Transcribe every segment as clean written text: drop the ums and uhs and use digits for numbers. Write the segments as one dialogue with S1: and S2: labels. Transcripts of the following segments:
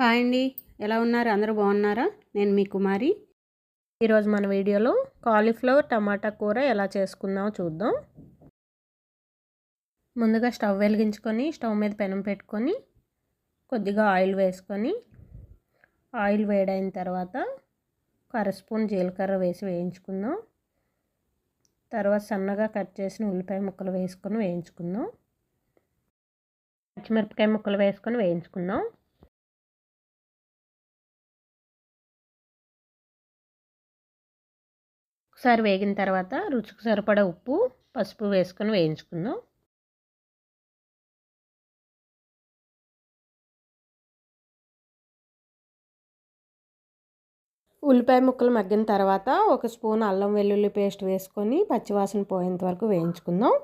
S1: Hi అండి. ఎలా ఉన్నారు? అందరూ బాగున్నారా? నేను మీ కుమారి.
S2: ఈరోజు మన వీడియోలో కాలీఫ్లవర్ టమాటా కూర ఎలా చేసుకుందామో చూద్దాం. ముందుగా స్టవ్ వెలిగించుకొని స్టవ్ మీద పెనం పెట్టుకొని కొద్దిగా ఆయిల్ వేసుకొని ఆయిల్ వేడైన తర్వాత ఒక అర స్పూన్ జీలకర్ర వేసి వేయించుకుందాం. తర్వాత సన్నగా కట్ చేసిన ఉల్లిపాయ ముక్కలు వేసుకొని వేయించుకుందాం. పచ్చిమిరపకాయ ముక్కలు వేసుకొని వేయించుకుందాం. ఒకసారి వేగిన తర్వాత రుచికి సరిపడా ఉప్పు, పసుపు వేసుకొని వేయించుకుందాం.
S1: ఉల్లిపాయ ముక్కలు మగ్గిన తర్వాత ఒక స్పూన్ అల్లం వెల్లుల్లి పేస్ట్ వేసుకొని పచ్చివాసన పోయేంత వరకు వేయించుకుందాం.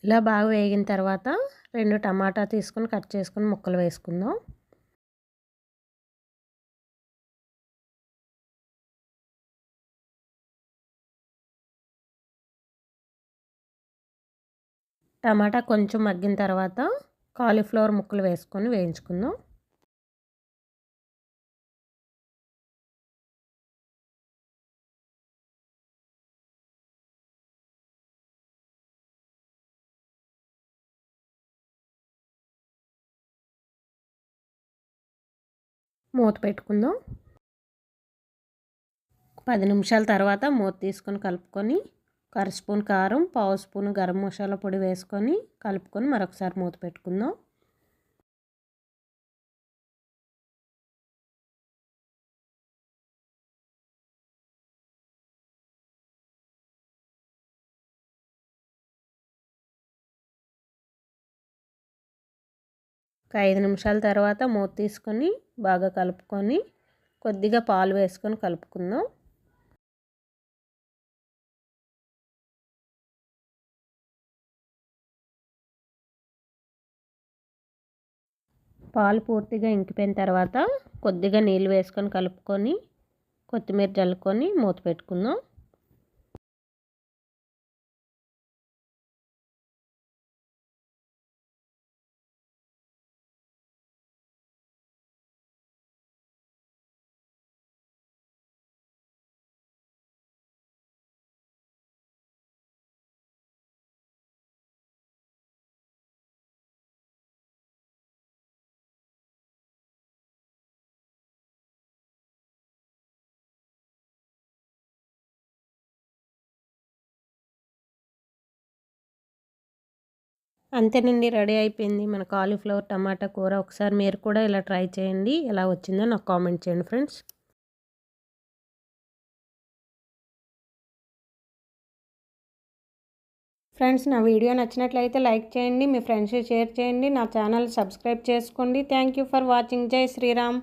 S2: ఇలా బాగా వేగిన తర్వాత 2 టమాటా తీసుకొని కట్ చేసుకొని ముక్కలు వేసుకుందాం. టమాటా కొంచెం మగ్గిన తర్వాత కాలీఫ్లవర్ ముక్కలు వేసుకొని వేయించుకుందాం. మూత పెట్టుకుందాం. 10 నిమిషాల తర్వాత మూత తీసుకొని కలుపుకొని ఒక అర స్పూన్ కారం, పావు స్పూన్ గరం మసాలా పొడి వేసుకొని కలుపుకొని మరొకసారి మూత పెట్టుకుందాం. ఒక 5 నిమిషాల తర్వాత మూత తీసుకొని బాగా కలుపుకొని కొద్దిగా పాలు వేసుకొని కలుపుకుందాం. పాలు పూర్తిగా ఇంకిపోయిన తర్వాత కొద్దిగా నీళ్ళు వేసుకొని కలుపుకొని కొత్తిమీర జల్లుకొని మూత పెట్టుకుందాం. అంతేనండి, రెడీ అయిపోయింది మన కాలీఫ్లవర్ టమాటా కూర. ఒకసారి మీరు కూడా ఇలా ట్రై చేయండి. ఎలా వచ్చిందో నాకు కామెంట్ చేయండి ఫ్రెండ్స్.
S1: ఫ్రెండ్స్, నా వీడియో నచ్చినట్లయితే లైక్ చేయండి, మీ ఫ్రెండ్స్కి షేర్ చేయండి, నా ఛానల్ సబ్స్క్రైబ్ చేసుకోండి. Thank you for watching. జై శ్రీరామ్.